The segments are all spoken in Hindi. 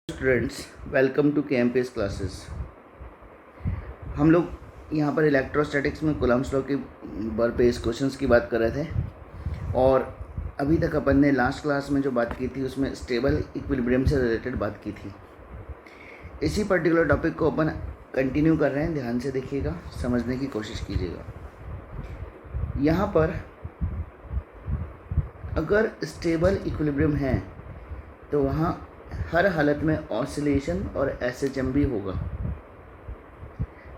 Students, welcome to KMPS classes. हम लोग यहाँ पर इलेक्ट्रोस्टैटिक्स में कूलम्ब्स लॉ के बेस क्वेश्चंस की बात कर रहे थे और अभी तक अपन ने लास्ट क्लास में जो बात की थी उसमें स्टेबल इक्विलिब्रियम से रिलेटेड बात की थी। इसी पर्टिकुलर टॉपिक को अपन कंटिन्यू कर रहे हैं। ध्यान से देखिएगा, समझने की कोशिश कीजिएगा। यहाँ पर अगर स्टेबल इक्विलिब्रियम है तो वहाँ हर हालत में ऑसिलेशन और SHM भी होगा,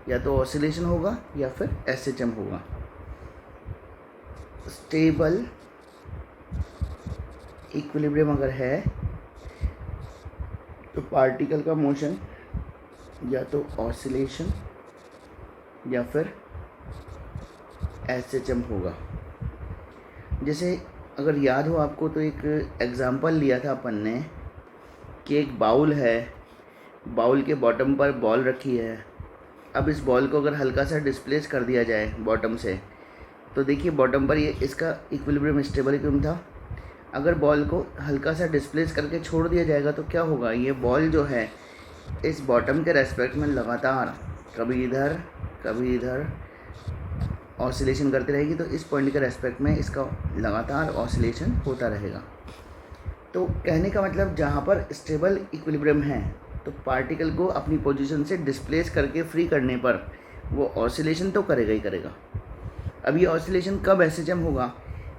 या तो ऑसिलेशन होगा या फिर SHM होगा। स्टेबल इक्विलिब्रियम अगर है तो पार्टिकल का मोशन या तो ऑसिलेशन या फिर SHM होगा। जैसे अगर याद हो आपको तो एक एग्ज़ाम्पल लिया था अपन ने कि एक बाउल है, बाउल के बॉटम पर बॉल रखी है। अब इस बॉल को अगर हल्का सा डिस्प्लेस कर दिया जाए बॉटम से, तो देखिए बॉटम पर ये इसका इक्विलिब्रियम स्टेबल इक्विलिब्रियम था। अगर बॉल को हल्का सा डिस्प्लेस करके छोड़ दिया जाएगा तो क्या होगा, ये बॉल जो है इस बॉटम के रेस्पेक्ट में लगातार कभी इधर ऑसिलेशन करती रहेगी। तो इस पॉइंट के रेस्पेक्ट में इसका लगातार ऑसिलेशन होता रहेगा। तो कहने का मतलब जहाँ पर स्टेबल इक्विलिब्रियम है तो पार्टिकल को अपनी पोजीशन से डिस्प्लेस करके फ्री करने पर वो ऑसिलेशन तो करेगा ही करेगा। अब ये ऑसिलेशन कब SHM होगा,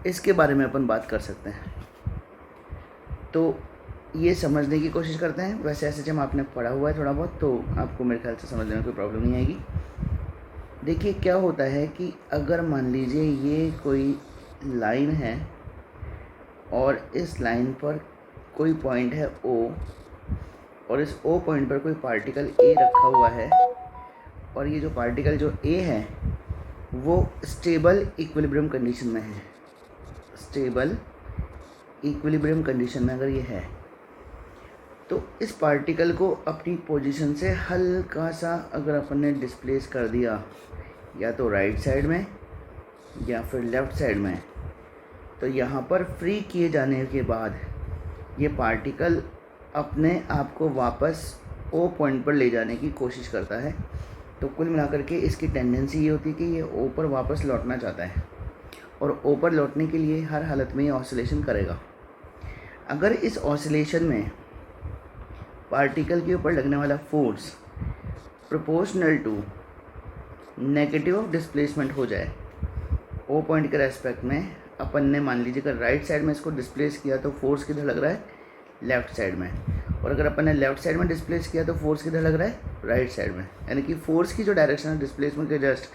इसके बारे में अपन बात कर सकते हैं। तो ये समझने की कोशिश करते हैं। वैसे SHM आपने पढ़ा हुआ है थोड़ा बहुत, तो आपको मेरे ख्याल से समझने में कोई प्रॉब्लम नहीं आएगी। देखिए क्या होता है कि अगर मान लीजिए ये कोई लाइन है और इस लाइन पर कोई पॉइंट है O, और इस O पॉइंट पर कोई पार्टिकल A रखा हुआ है, और ये जो पार्टिकल जो A है वो स्टेबल इक्विलिब्रियम कंडीशन में है। स्टेबल इक्विलिब्रियम कंडीशन में अगर ये है तो इस पार्टिकल को अपनी पोजीशन से हल्का सा अगर अपन ने डिस्प्लेस कर दिया, या तो राइट साइड में या फिर लेफ़्ट साइड में, तो यहाँ पर फ्री किए जाने के बाद ये पार्टिकल अपने आप को वापस O पॉइंट पर ले जाने की कोशिश करता है। तो कुल मिलाकर के इसकी टेंडेंसी ये होती है कि ये O पर वापस लौटना चाहता है, और O पर लौटने के लिए हर हालत में ये ऑसिलेशन करेगा। अगर इस ऑसिलेशन में पार्टिकल के ऊपर लगने वाला force proportional to negative of displacement हो जाए O पॉइंट के रेस्पेक्ट में, अपन ने मान लीजिए अगर राइट साइड में इसको डिस्प्लेस किया तो फोर्स किधर लग रहा है, लेफ़्ट साइड में, और अगर अपन ने लेफ़्ट साइड में डिस्प्लेस किया तो फोर्स किधर लग रहा है, राइट साइड में। यानी कि फोर्स की जो डायरेक्शन है डिस्प्लेसमेंट के जस्ट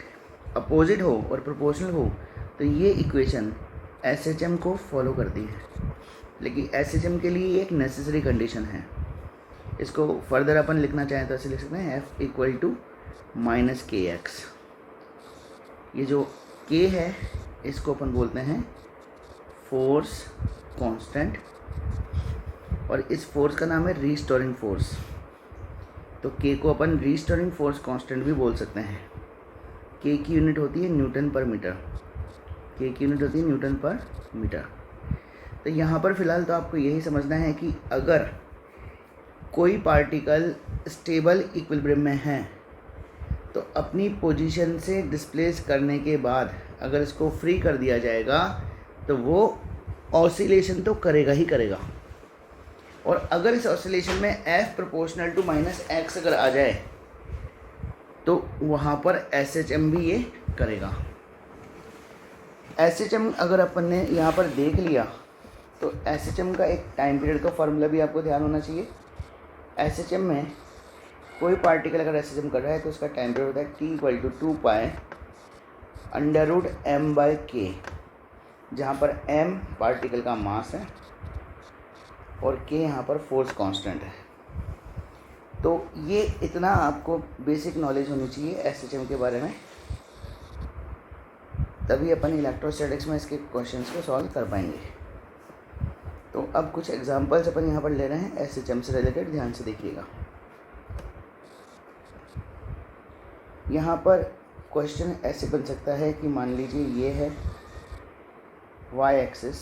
अपोजिट हो और प्रोपोर्शनल हो, तो ये इक्वेशन SHM को फॉलो करती है। लेकिन SHM के लिए एक नेसेसरी कंडीशन है। इसको फर्दर अपन लिखना चाहें तो ऐसे लिख सकते हैं F = -kx। ये जो K है इसको अपन बोलते हैं फोर्स कांस्टेंट, और इस फोर्स का नाम है रीस्टोरिंग फोर्स। तो K को अपन रीस्टोरिंग फोर्स कांस्टेंट भी बोल सकते हैं। K की यूनिट होती है न्यूटन पर मीटर। K की यूनिट होती है न्यूटन पर मीटर। तो यहाँ पर फ़िलहाल तो आपको यही समझना है कि अगर कोई पार्टिकल स्टेबल इक्विलिब्रियम में है तो अपनी पोजीशन से डिस्प्लेस करने के बाद अगर इसको फ्री कर दिया जाएगा तो वो ऑसिलेशन तो करेगा ही करेगा। और अगर इस ऑसिलेशन में F प्रोपोर्शनल टू -x अगर आ जाए तो वहाँ पर SHM भी ये करेगा। SHM अगर अपन ने यहाँ पर देख लिया तो SHM का एक टाइम पीरियड का फार्मूला भी आपको ध्यान होना चाहिए। SHM में कोई पार्टिकल अगर SHM कर रहा है तो उसका टाइम पीरियड होता है T = 2π √m/k, जहाँ पर m पार्टिकल का मास है और k यहाँ पर फोर्स कांस्टेंट है। तो ये इतना आपको बेसिक नॉलेज होनी चाहिए SHM के बारे में, तभी अपन इलेक्ट्रोस्टैटिक्स में इसके क्वेश्चंस को सॉल्व कर पाएंगे। तो अब कुछ एग्जांपल्स अपन यहाँ पर ले रहे हैं SHM से रिलेटेड, ध्यान से देखिएगा। यहाँ पर क्वेश्चन ऐसे बन सकता है कि मान लीजिए ये है y एक्सिस,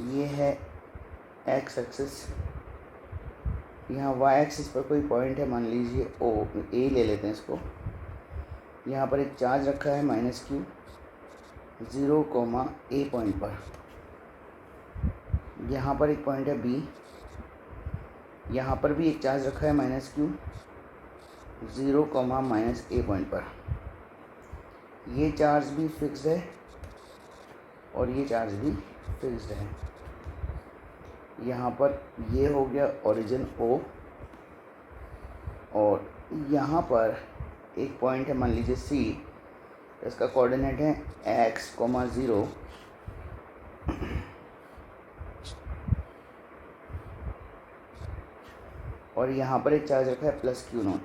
ये है x एक्सिस, यहाँ वाई एक्सिस पर कोई पॉइंट है, मान लीजिए ओ, ए ले लेते हैं इसको। यहाँ पर एक चार्ज रखा है -q 0, ए पॉइंट पर। यहाँ पर एक पॉइंट है बी, यहाँ पर भी एक चार्ज रखा है -q 0, ए पॉइंट पर। ये चार्ज भी फिक्स्ड है और ये चार्ज भी फिक्स्ड है। यहाँ पर ये हो गया ओरिजिन ओ, और यहाँ पर एक पॉइंट है, मान लीजिए सी, इसका कोऑर्डिनेट है x, 0, और यहाँ पर एक चार्ज रखा है +q0।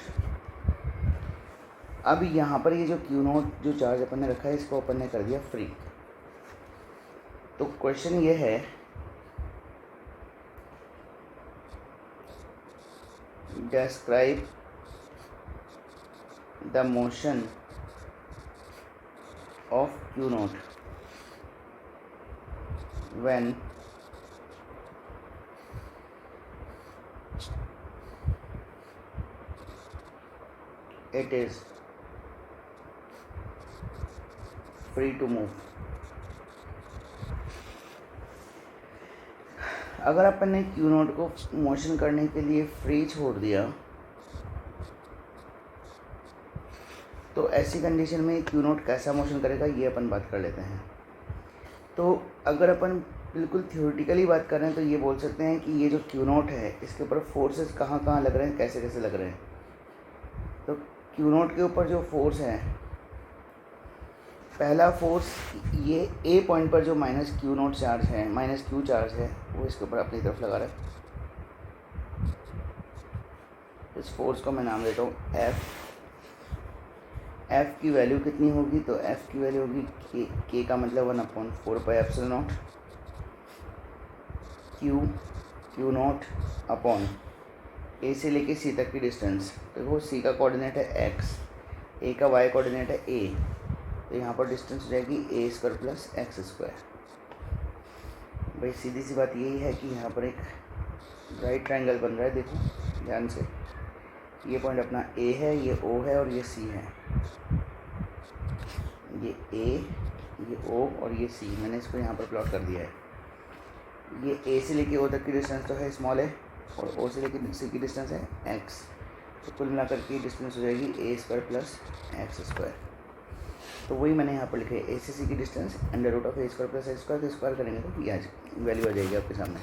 अब यहाँ पर ये जो q0 जो चार्ज अपन ने रखा है, इसको अपन ने कर दिया फ्री। तो क्वेश्चन ये है, describe the motion of q0 when it is free to move। अगर अपन ने q0 को मोशन करने के लिए फ्री छोड़ दिया, तो ऐसी कंडीशन में q0 कैसा मोशन करेगा, ये अपन बात कर लेते हैं। तो अगर अपन बिल्कुल थ्योरेटिकली बात कर रहे हैं, तो ये बोल सकते हैं कि ये जो q0 है, इसके ऊपर फोर्सेस कहाँ कहाँ लग रहे हैं, कैसे कैसे लग रहे हैं। तो q0 के ऊपर जो फोर्स है, पहला फोर्स ये ए पॉइंट पर जो -q0 चार्ज है, -q चार्ज है, वो इसके ऊपर अपनी तरफ लगा रहा है। इस फोर्स को मैं नाम देता हूँ F। F की वैल्यू कितनी होगी, तो F की वैल्यू होगी K का मतलब 1/4πε0 Q0 अपॉन A से लेके C तक की डिस्टेंस। तो वो C का कोऑर्डिनेट है x, A का y कोऑर्डिनेट है a, तो यहाँ पर डिस्टेंस हो जाएगी a² + x²। भाई सीधी सी बात यही है कि यहाँ पर एक राइट ट्रायंगल बन रहा है, देखो ध्यान से। ये पॉइंट अपना A है, ये O है और ये C है। ये A, ये O और ये C, मैंने इसको यहाँ पर प्लॉट कर दिया है। ये A से लेके O तक की डिस्टेंस तो है स्मॉल है, और O से लेके C की डिस्टेंस है x। तो कुल मिलाकर के डिस्टेंस हो जाएगी a² + x²। तो वही मैंने यहाँ पर लिखा है, A से C की डिस्टेंस √a² + x²। तो स्क्वायर करेंगे तो ये वैल्यू आ जाएगी आपके सामने।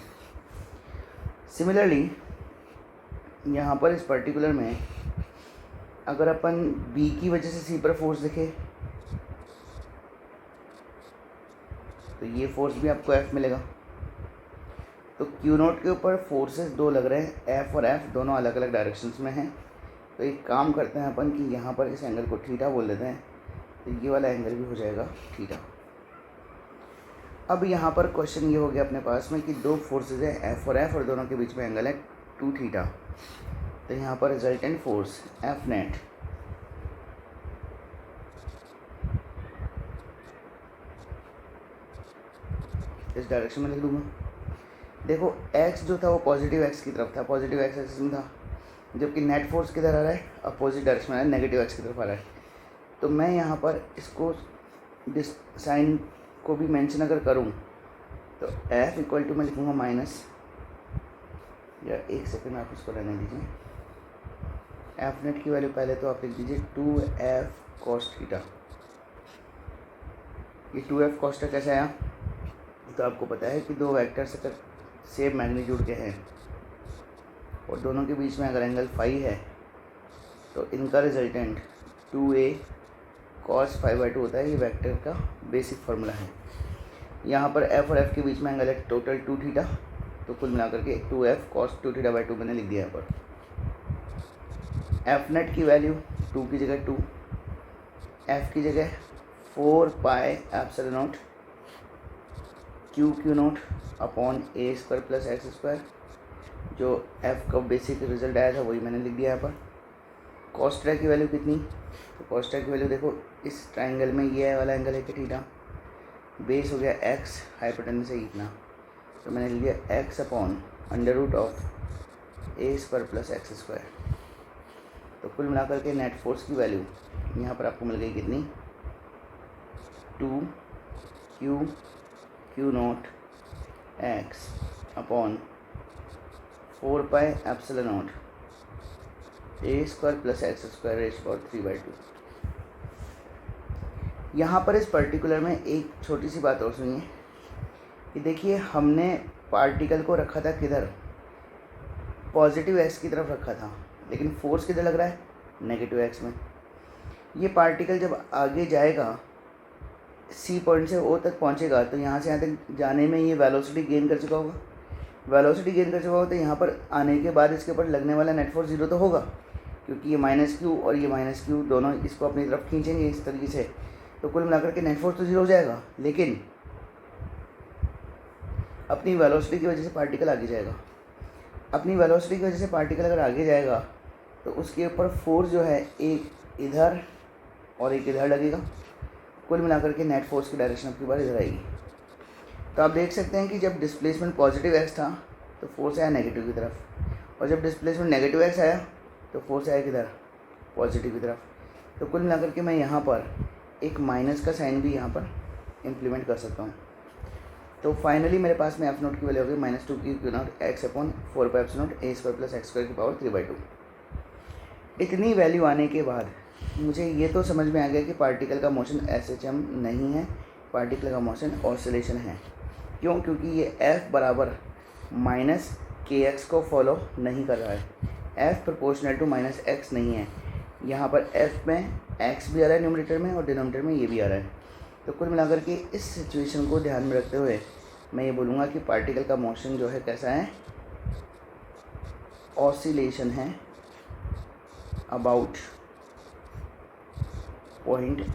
सिमिलरली यहाँ पर इस पर्टिकुलर में अगर अपन B की वजह से C पर फोर्स देखें, तो ये फोर्स भी आपको F मिलेगा। तो q0 के ऊपर फोर्सेस दो लग रहे हैं, F और F दोनों अलग अलग डायरेक्शंस में हैं। तो एक काम करते हैं अपन कि यहाँ पर इस एंगल को थीटा बोल देते हैं, तो ये वाला एंगल भी हो जाएगा थीटा। अब यहाँ पर क्वेश्चन ये हो गया अपने पास में कि दो फोर्सेस हैं F और F, और दोनों के बीच में एंगल है 2 थीटा। तो यहाँ पर रिजल्टेंट फोर्स F नेट इस डायरेक्शन में लिख दूँगा। देखो x जो था वो पॉजिटिव x की तरफ था, पॉजिटिव x एक्सिस में था, जबकि नेट फोर्स किधर आ रहा है, अपोजिट डायरेक्शन में नेगेटिव x की तरफ आ रहा है। तो मैं यहाँ पर इसको साइन को भी मेंशन अगर करूँ, तो F = मैं लिखूँगा माइनस, या एक सेकंड आप इसको रहने दीजिए। F नेट की वैल्यू पहले तो आप लिख दीजिए 2F cos थीटा। ये 2F cos थीटा कैसे आया, तो आपको पता है कि दो वेक्टर्स अगर सेम मैग्नीट्यूड के हैं और दोनों के बीच में अगर एंगल फाई है, तो इनका रिजल्टेंट 2A cos φ/2 होता है। ये वेक्टर का बेसिक फार्मूला है। यहाँ पर F और F के बीच में एंगल है टोटल 2 थीटा, तो कुल मिलाकर के 2F cos 2θ/2 मैंने लिख दिया यहाँ पर। F नेट की वैल्यू 2 की जगह 2, F की जगह 4πε0 Q0 अपॉन a² + x²। जो F का बेसिक रिजल्ट आया था वही मैंने लिख दिया यहाँ पर। cos थीटा की वैल्यू कितनी, तो cos थीटा की वैल्यू देखो, इस ट्राइंगल में ये वाला एंगल है कि थीटा, बेस हो गया x, हाइपोटेन्यूस है इतना, तो मैंने लिया x अपॉन √a² ए स्क्वायर प्लस एक्स स्क्वायर। तो कुल मिलाकर के नेट फोर्स की वैल्यू यहाँ पर आपको मिल गई कितनी, 2q x upon 4πε0 A square plus X square raise power 3/2। यहाँ पर इस पर्टिकुलर में एक छोटी सी बात और सुनिए कि देखिए हमने पार्टिकल को रखा था किधर, पॉजिटिव एक्स की तरफ रखा था, लेकिन फोर्स किधर लग रहा है, नेगेटिव एक्स में। ये पार्टिकल जब आगे जाएगा सी पॉइंट से ओ तक पहुँचेगा तो यहाँ से यहाँ तक जाने में ये वेलोसिटी गेन कर चुका होगा। वेलोसिटी गेन कर चुका होगा तो यहाँ पर आने के बाद इसके ऊपर लगने वाला नेट फोर्स 0 तो होगा, क्योंकि ये -q और ये -q दोनों इसको अपनी तरफ खींचेंगे इस तरीके से। तो कुल मिलाकर के नेट फोर्स तो 0 हो जाएगा, लेकिन अपनी वेलोसिटी की वजह से पार्टिकल आगे जाएगा। अपनी वेलोसिटी की वजह से पार्टिकल अगर आगे जाएगा तो उसके ऊपर फोर्स जो है एक इधर और एक इधर लगेगा। कुल मिलाकर के नेट फोर्स की डायरेक्शन आपकी बार इधर आएगी। तो आप देख सकते हैं कि जब डिस्प्लेसमेंट पॉजिटिव एक्स था तो फोर्स आया नेगेटिव की तरफ, और जब डिस्प्लेसमेंट नेगेटिव एक्स आया तो फोर्स आया किधर, पॉजिटिव की तरफ। तो कुल मिलाकर के मैं यहाँ पर एक माइनस का साइन भी यहाँ पर इम्प्लीमेंट कर सकता हूँ। तो फाइनली मेरे पास में एफ नोट की वैल्यू होगी -2q0 x upon 4πε0 A square plus X square की पावर 3/2। इतनी वैल्यू आने के बाद मुझे ये तो समझ में आ गया कि पार्टिकल का मोशन SHM नहीं है, पार्टिकल का मोशन ऑसिलेशन है। क्यों? क्योंकि ये f बराबर -kx को फॉलो नहीं कर रहा है। f प्रोपोर्शनल टू -x नहीं है। यहाँ पर f में x भी आ रहा है न्यूमरेटर में और डिनोमिनेटर में ये भी आ रहा है। तो कुल मिलाकर के इस सिचुएशन को ध्यान में रखते हुए मैं ये बोलूँगा कि पार्टिकल का मोशन जो है कैसा है, ऑसिलेशन है अबाउट पॉइंट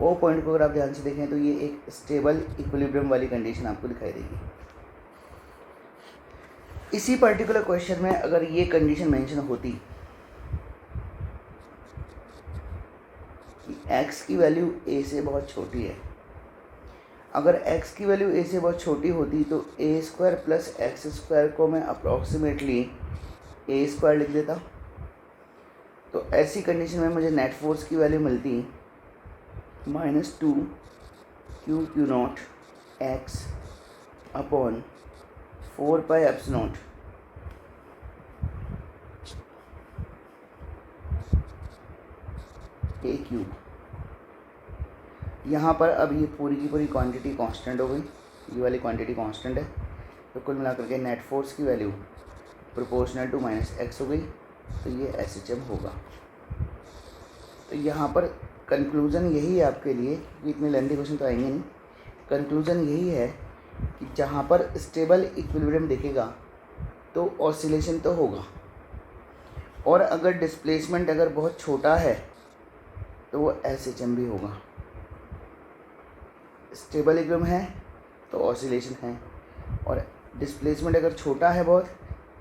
O पॉइंट को अगर आप ध्यान से देखें तो ये एक स्टेबल इक्विलिब्रियम वाली कंडीशन आपको दिखाई देगी। इसी पर्टिकुलर क्वेश्चन में अगर ये कंडीशन मेंशन होती कि x की वैल्यू a से बहुत छोटी है, अगर x की वैल्यू a से बहुत छोटी होती तो a square plus X square को मैं अप्रॉक्सीमेटली a स्क्वायर लिख देता। तो ऐसी कंडीशन में मुझे नेट फोर्स की वैल्यू मिलती -2q0 x अपॉन 4πε0 a3। यहाँ पर अब ये पूरी की पूरी क्वांटिटी कांस्टेंट हो गई, ये वाली क्वांटिटी कांस्टेंट है। तो कुल मिलाकर के नेट फोर्स की वैल्यू प्रोपोर्शनल टू -x हो गई, तो ये SHM होगा। तो यहाँ पर कंक्लूज़न यही है आपके लिए, कि इतने लेंथी क्वेश्चन तो आएंगे नहीं। कंक्लूज़न यही है कि जहाँ पर स्टेबल इक्विलिब्रियम दिखेगा तो ऑसिलेशन तो होगा, और अगर डिस्प्लेसमेंट अगर बहुत छोटा है तो वो SHM भी होगा। स्टेबल इक्विलिब्रियम है तो ऑसिलेशन है, और डिस्प्लेसमेंट अगर छोटा है बहुत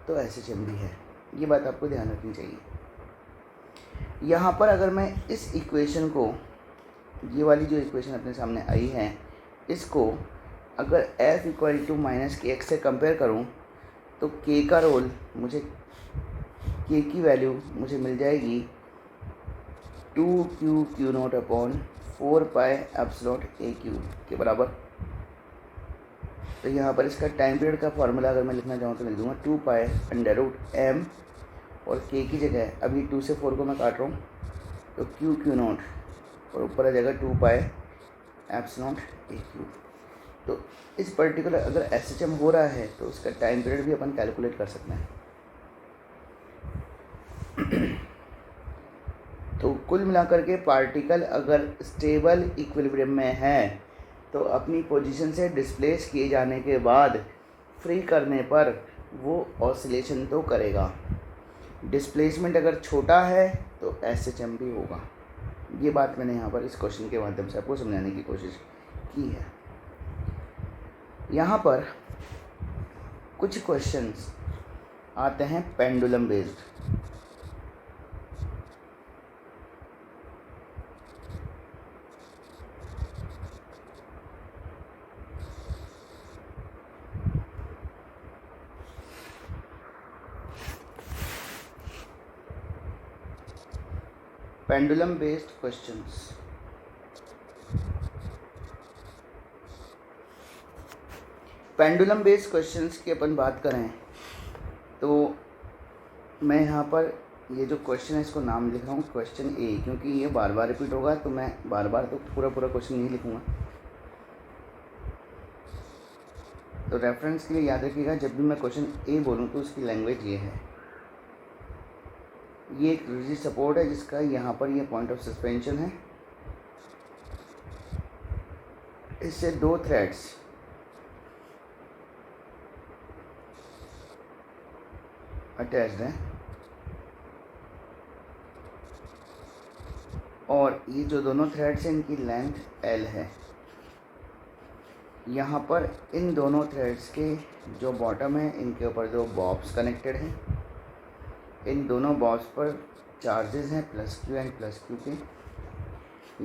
तो SHM भी है। ये बात आपको ध्यान रखनी चाहिए। यहाँ पर अगर मैं इस इक्वेशन को, ये वाली जो इक्वेशन अपने सामने आई है, इसको अगर f इक्वल टू -kx से कंपेयर करूँ तो k का रोल मुझे, k की वैल्यू मुझे मिल जाएगी 2q0 अपॉन 4πε0 a3 के बराबर। तो यहाँ पर इसका टाइम पीरियड का फॉर्मूला अगर मैं लिखना चाहूँ तो लिख दूँगा 2π√m, और k की जगह अभी 2 से 4 को मैं काट रहा हूँ तो q0 और ऊपर आ जाएगा 2πε0 a3। तो इस पर्टिकुलर अगर SHM हो रहा है तो उसका टाइम पीरियड भी अपन कैलकुलेट कर सकते हैं। तो कुल मिलाकर के पार्टिकल अगर स्टेबल इक्विलिब्रियम में है तो अपनी पोजीशन से डिस्प्लेस किए जाने के बाद फ्री करने पर वो ऑसिलेशन तो करेगा। डिस्प्लेसमेंट अगर छोटा है तो SHM भी होगा। ये बात मैंने यहाँ पर इस क्वेश्चन के माध्यम से आपको समझाने की कोशिश की है। यहाँ पर कुछ क्वेश्चंस आते हैं pendulum based. Pendulum based questions. Pendulum based questions की अपन बात करें तो मैं यहाँ पर ये जो क्वेश्चन है इसको नाम लिख रहा हूँ क्वेश्चन ए, क्योंकि ये बार बार रिपीट होगा तो मैं बार बार तो पूरा क्वेश्चन नहीं लिखूँगा। तो रेफरेंस के लिए याद रखिएगा, जब भी मैं क्वेश्चन ए बोलूँ तो उसकी लैंग्वेज ये है। ये एक रिजिड सपोर्ट है जिसका यहाँ पर ये पॉइंट ऑफ सस्पेंशन है। इससे दो थ्रेड्स अटैच्ड हैं और ये जो दोनों थ्रेड्स हैं इनकी लेंथ एल है। यहाँ पर इन दोनों थ्रेड्स के जो बॉटम है इनके ऊपर दो बॉब्स कनेक्टेड हैं। इन दोनों बॉब्स पर चार्जेस हैं +q एंड +q के।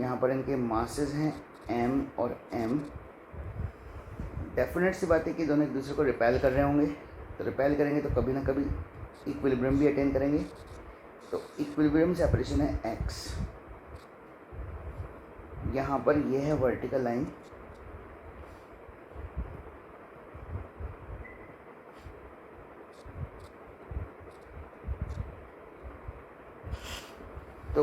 यहाँ पर इनके मासेस हैं m और m। डेफिनेट सी बात है कि दोनों एक दूसरे को रिपेल कर रहे होंगे, तो रिपेल करेंगे तो कभी ना कभी इक्विलिब्रियम भी अटेन करेंगे। तो इक्विलिब्रियम सेपरेशन है x। यहाँ पर यह है वर्टिकल लाइन, तो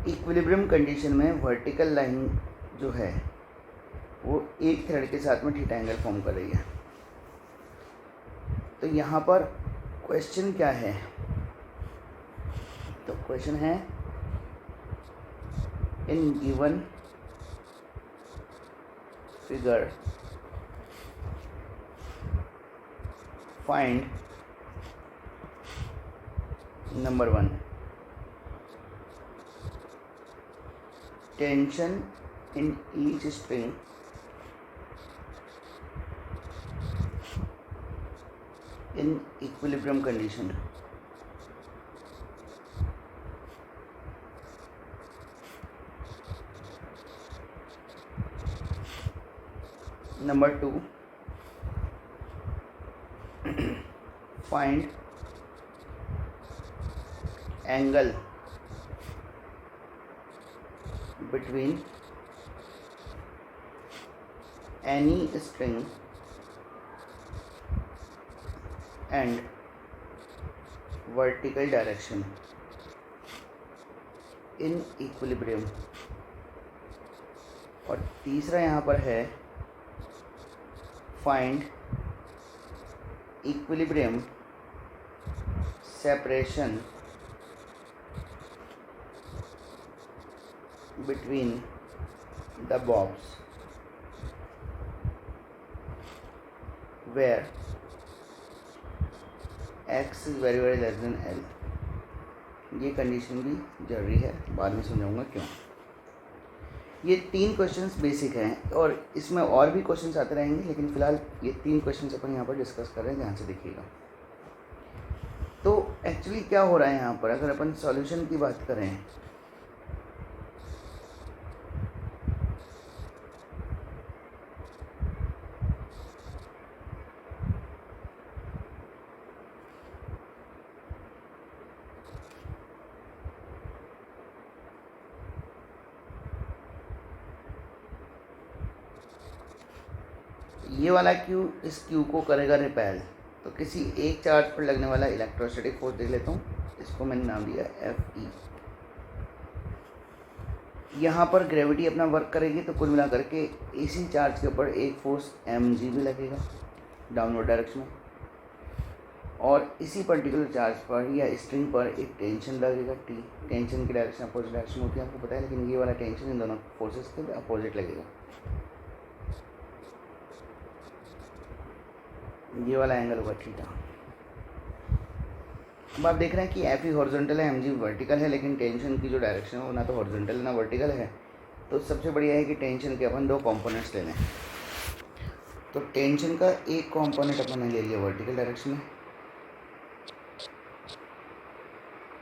इक्विलिब्रियम कंडीशन में वर्टिकल लाइन जो है वो एक थ्रेड के साथ में थीटा एंगल फॉर्म कर रही है। तो यहाँ पर क्वेश्चन क्या है, तो क्वेश्चन है in given figure find number 1 tension in each string in equilibrium condition। Number 2 find angle between any string and vertical direction in equilibrium। और तीसरा यहाँ पर है find equilibrium separation between the bobs where x is very very less than L. ये कंडीशन भी जरूरी है, बाद में समझाऊंगा क्यों। ये 3 क्वेश्चंस बेसिक हैं और इसमें और भी क्वेश्चंस आते रहेंगे, लेकिन फ़िलहाल ये 3 क्वेश्चंस अपन यहाँ पर डिस्कस कर रहे हैं, ध्यान से देखिएगा। तो एक्चुअली क्या हो रहा है यहाँ पर, अगर अपन सॉल्यूशन की बात करें ये वाला Q इस Q को करेगा रिपेल। तो किसी एक चार्ज पर लगने वाला इलेक्ट्रोस्टैटिक फोर्स देख लेता हूँ, इसको मैंने नाम दिया Fe। यहाँ पर ग्रेविटी अपना वर्क करेगी तो कुल मिला करके इसी चार्ज के ऊपर एक फोर्स mg भी लगेगा डाउनवर्ड डायरेक्शन में, और इसी पर्टिकुलर चार्ज पर या स्ट्रिंग पर एक टेंशन लगेगा T। टेंशन की डायरेक्शन अपोजिट डायरेक्शन होती है, आपको पता है, लेकिन ये वाला टेंशन इन दोनों फोर्सेस के अपोजिट लगेगा। ये वाला एंगल होगा थीटा। अब आप देख रहे हैं कि Fe हॉरिजॉन्टल है, mg वर्टिकल है, लेकिन टेंशन की जो डायरेक्शन है वो ना तो हॉरिजॉन्टल ना वर्टिकल है। तो सबसे बढ़िया है कि टेंशन के अपन 2 कंपोनेंट्स ले लें। तो टेंशन का एक कंपोनेंट अपन ने ले लिया वर्टिकल डायरेक्शन में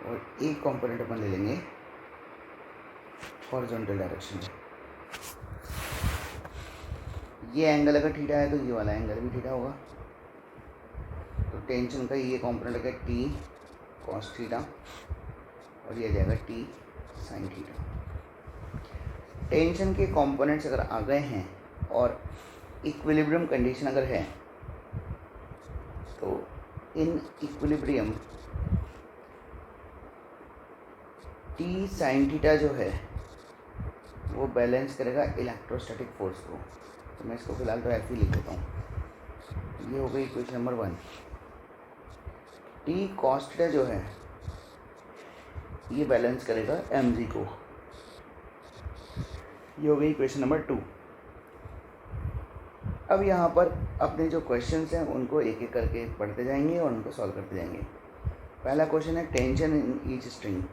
और एक कंपोनेंट अपन ले लेंगे हॉरिजॉन्टल डायरेक्शन में। ये एंगल अगर थीटा है तो ये वाला एंगल भी थीटा होगा। तो टेंशन का ये कंपोनेंट है T cos थीटा और ये आ जाएगा T साइन थीटा। टेंशन के कंपोनेंट्स अगर आ गए हैं और इक्विलिब्रियम कंडीशन अगर है तो in equilibrium T sine theta जो है वो बैलेंस करेगा इलेक्ट्रोस्टैटिक फोर्स को। तो मैं इसको फिलहाल तो ऐसे ही लिख देता हूँ। ये हो गई equation number 1। T cos theta जो है ये बैलेंस करेगा एम जी को। ये हो गई इक्वेशन नंबर 2। अब यहाँ पर अपने जो क्वेश्चंस हैं उनको एक एक करके पढ़ते जाएंगे और उनको सॉल्व करते जाएंगे। पहला क्वेश्चन है टेंशन इन ईच स्ट्रिंग।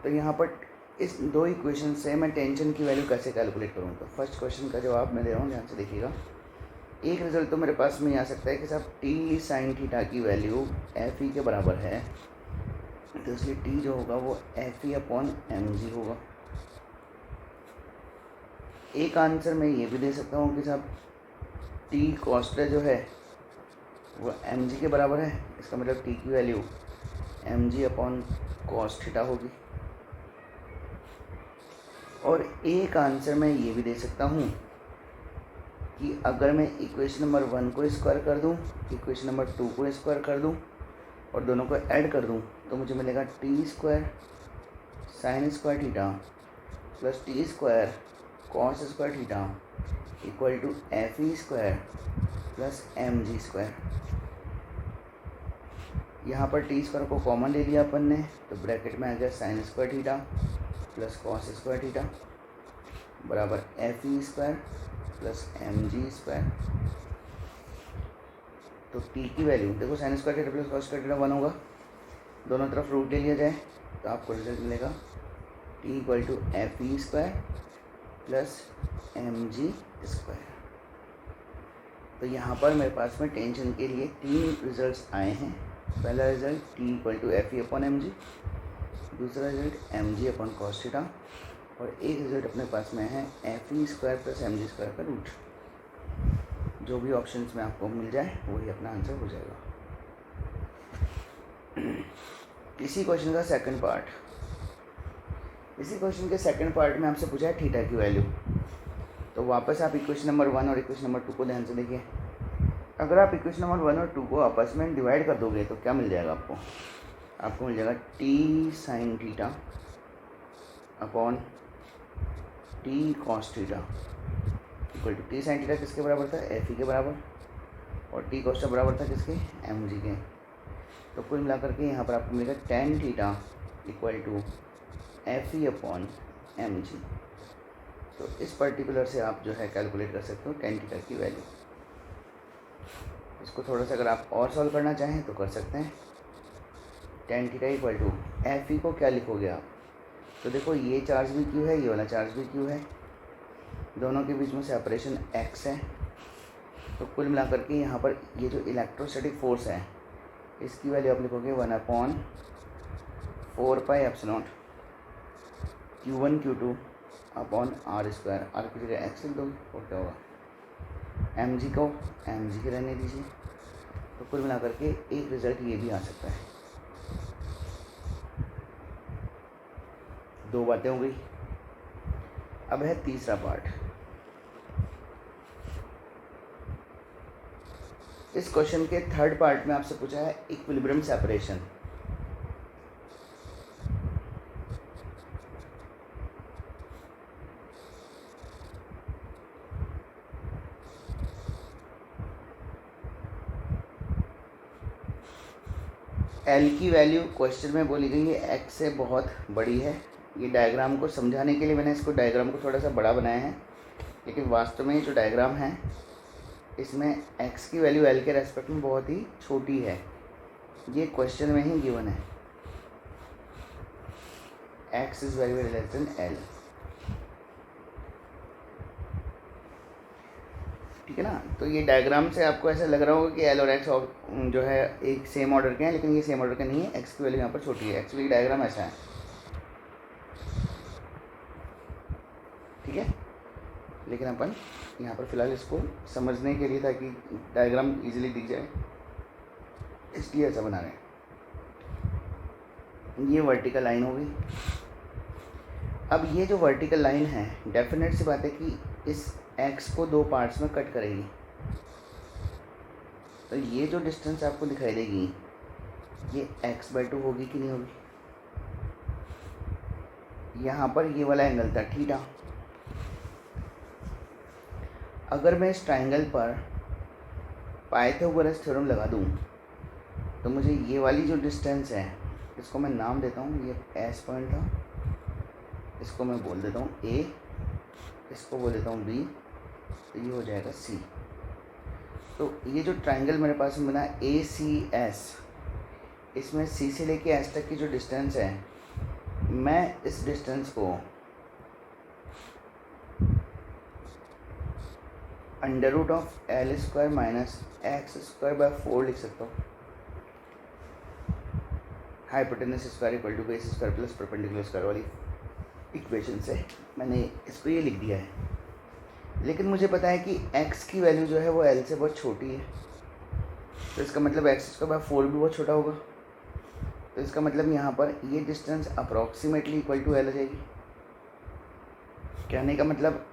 तो यहाँ पर इस दो इक्वेशन से मैं टेंशन की वैल्यू कैसे कैलकुलेट करूँ। तो फर्स्ट क्वेश्चन का जवाब मैं दे रहा हूँ, ध्यान से देखिएगा। एक रिजल्ट तो मेरे पास में आ सकता है कि साहब टी साइन थीटा की वैल्यू एफ ई के बराबर है, तो इसलिए टी जो होगा वो F E upon M G होगा। एक आंसर मैं ये भी दे सकता हूँ कि साहब टी कॉस थीटा जो है वो एम जी के बराबर है, इसका मतलब टी की value M G upon cos theta होगी। और एक आंसर मैं ये भी दे सकता हूँ कि अगर मैं इक्वेशन नंबर 1 को स्क्वायर कर दूँ, इक्वेशन नंबर 2 को स्क्वायर कर दूँ और दोनों को ऐड कर दूँ तो मुझे मिलेगा T square sine square theta plus T square cos square theta equal to F E square plus M G square. यहाँ पर टी स्क्वायर को कॉमन ले लिया अपन ने, तो ब्रैकेट में आ गया sine square theta plus cos square theta बराबर F E square plus M G square. तो टी की वैल्यू देखो, sine square theta plus cos square theta 1 होगा, दोनों तरफ रूट ले लिया जाए तो आपको रिजल्ट मिलेगा T equal to F E square plus M G square. तो यहाँ पर मेरे पास में टेंशन के लिए 3 रिजल्ट्स आए हैं। पहला result T equal to F E upon M G, दूसरा result M G upon cos theta और एक रिजल्ट अपने पास में है F E square plus M G square का रूट। जो भी ऑप्शंस में आपको मिल जाए वही अपना आंसर हो जाएगा। इसी क्वेश्चन का सेकंड पार्ट, इसी क्वेश्चन के सेकंड पार्ट में आपसे पूछा है थीटा की वैल्यू। तो वापस आप इक्वेशन नंबर 1 और इक्वेशन नंबर 2 को ध्यान से देखिए। अगर आप इक्वेशन नंबर 1 और 2 को आपस में डिवाइड कर दोगे तो क्या मिल जाएगा आपको? आपको मिल जाएगा T sine theta upon T cos theta equal to T sine theta किसके बराबर था? एफ ई के बराबर, और टी कॉस थीटा बराबर था किसके? एम जी के। तो कुल मिलाकर के यहाँ पर आपको मिलेगा tan theta equal to F E upon M G. तो इस पर्टिकुलर से आप जो है कैलकुलेट कर सकते हो टेन थीटा की वैल्यू। इसको थोड़ा सा अगर आप और सॉल्व करना चाहें तो कर सकते हैं। Tan theta equal to F E को क्या लिखोगे आप? तो देखो ये चार्ज भी क्यू है, ये वाला चार्ज भी क्यू है, दोनों के बीच में सेपरेशन एक्स है। तो कुल मिलाकर के यहाँ पर ये जो इलेक्ट्रोस्टैटिक फोर्स है इसकी वैल्यू आप लिखोगे 1/4 pi epsilon Q1 Q2 upon R square. R की जगह एक्स लिख दोगे और क्या होगा? एम जी को एम जी के रहने दीजिए। तो कुल मिलाकर के एक रिजल्ट ये भी आ सकता है। 2 बातें हो गई। अब है तीसरा पार्ट। इस क्वेश्चन के थर्ड पार्ट में आपसे पूछा है इक्विलिब्रियम सेपरेशन। एल की वैल्यू क्वेश्चन में बोली गई है एक्स से बहुत बड़ी है। ये डायग्राम को समझाने के लिए मैंने इसको डायग्राम को थोड़ा सा बड़ा बनाया है, लेकिन वास्तव में ये जो डायग्राम है इसमें एक्स की वैल्यू एल के रेस्पेक्ट में बहुत ही छोटी है। ये क्वेश्चन में ही गिवन है, x is very very less than L. ठीक है ना? तो ये डायग्राम से आपको ऐसा लग रहा होगा कि एल और एक्स जो है एक सेम ऑर्डर के हैं, लेकिन ये सेम ऑर्डर के नहीं है। एक्स की वैल्यू यहाँ पर छोटी है। एक्चुअली डायग्राम ऐसा है, ठीक है। लेकिन अपन यहाँ पर फिलहाल इसको समझने के लिए, ताकि डायग्राम इजीली दिख जाए, इसलिए ऐसा बना रहे हैं। ये वर्टिकल लाइन होगी, अब ये जो वर्टिकल लाइन है, डेफिनेट सी बात है कि इस एक्स को दो पार्ट्स में कट करेगी। तो ये जो डिस्टेंस आपको दिखाई देगी ये x/2 होगी कि नहीं होगी। यहाँ पर ये वाला एंगल था थीटा। अगर मैं इस ट्राइंगल पर पाइथागोरस थ्योरम लगा दूँ तो मुझे ये वाली जो डिस्टेंस है, इसको मैं नाम देता हूँ, ये एस पॉइंट था, इसको मैं बोल देता हूँ ए, इसको बोल देता हूँ बी, तो ये हो जाएगा सी। तो ये जो ट्राइंगल मेरे पास बना ए सी एस, इसमें सी से लेके एस तक की जो डिस्टेंस है, मैं इस डिस्टेंस को √L² माइनस x²/4 लिख सकता हूँ। Hypotenuse square equal to base square plus perpendicular square वाली इक्वेशन से मैंने इसको ये लिख दिया है। लेकिन मुझे पता है कि x की वैल्यू जो है वो L से बहुत छोटी है, तो इसका मतलब x²/4 भी बहुत छोटा होगा। तो इसका मतलब यहाँ पर ये distance approximately equal to L हो जाएगी। कहने का मतलब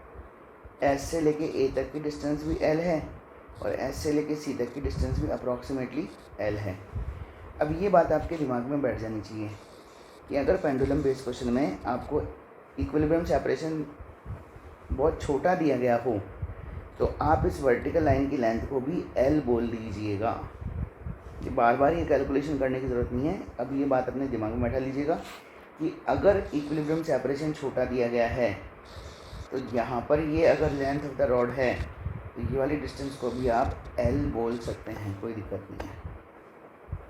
S से लेके A तक की डिस्टेंस भी L है और S से लेके C तक की डिस्टेंस भी अप्रॉक्सीमेटली L है। अब ये बात आपके दिमाग में बैठ जानी चाहिए कि अगर पेंडुलम बेस्ड क्वेश्चन में आपको इक्विलिब्रियम सेपरेशन बहुत छोटा दिया गया हो तो आप इस वर्टिकल लाइन की लेंथ को भी L बोल दीजिएगा। ये बार बार ये कैलकुलेशन करने की ज़रूरत नहीं है। अब ये बात अपने दिमाग में बैठा लीजिएगा कि अगर इक्विलिब्रियम सेपरेशन छोटा दिया गया है तो यहाँ पर ये अगर लेंथ ऑफ द रॉड है तो ये वाली डिस्टेंस को भी आप L बोल सकते हैं, कोई दिक्कत नहीं है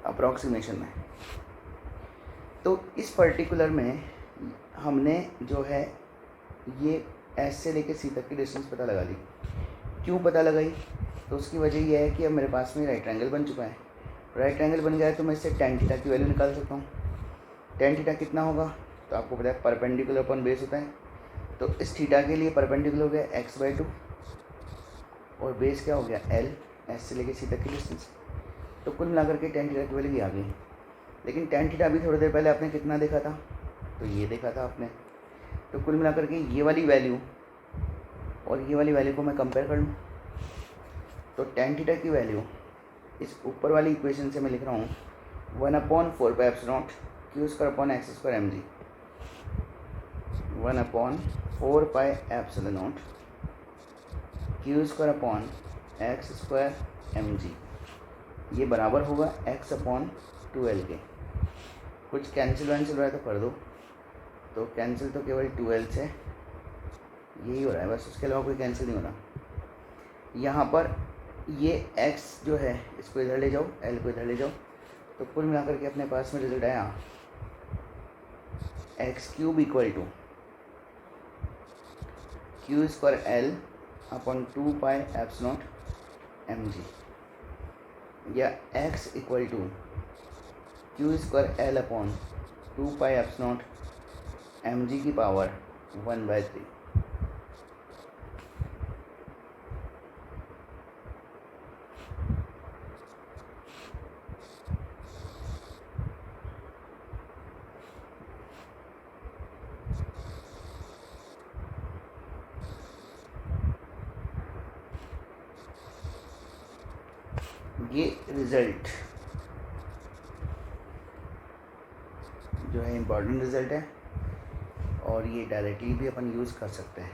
अप्रॉक्सीमेशन में। तो इस पर्टिकुलर में हमने जो है ये S से लेके C तक की डिस्टेंस पता लगा ली। क्यों पता लगाई? तो उसकी वजह यह है कि अब मेरे पास में राइट ट्रायंगल बन चुका है। राइट ट्रायंगल बन गया है तो मैं इससे tan थीटा की वैल्यू निकाल सकता हूँ। tan थीटा कितना होगा? तो आपको पता है परपेंडिकुलर अपॉन बेस होता है। तो इस थीटा के लिए परपेंडिकुलर हो गया x/2 और बेस क्या हो गया L, S से लेके C तक की डिस्टेंस। तो कुल मिलाकर के tan थीटा की वैल्यू आ गई। लेकिन tan थीटा अभी थोड़ी देर पहले आपने कितना देखा था? तो ये देखा था आपने। तो कुल मिलाकर के ये वाली वैल्यू और ये वाली वैल्यू को मैं कंपेयर कर लूँ तो tan थीटा की वैल्यू इस ऊपर वाली इक्वेशन से मैं लिख रहा हूँ 1/4πε0 q² mg 1/4πε0 q² mg ये बराबर होगा x/2l के। कुछ कैंसिल वैंसिल रहा है तो कर दो। तो कैंसिल तो केवल 2l से यही हो रहा है, बस उसके अलावा कोई कैंसिल नहीं हो रहा। यहाँ पर ये x जो है इसको इधर ले जाओ, l को इधर ले जाओ, तो कुल मिलाकर के अपने पास में रिजल्ट आया x³ equal to q²L upon 2πε0 mg या x equal to q²L upon 2πε0 mg की पावर 1/3। ये रिज़ल्ट जो है इम्पॉर्टेंट रिज़ल्ट है और ये डायरेक्टली भी अपन यूज़ कर सकते हैं।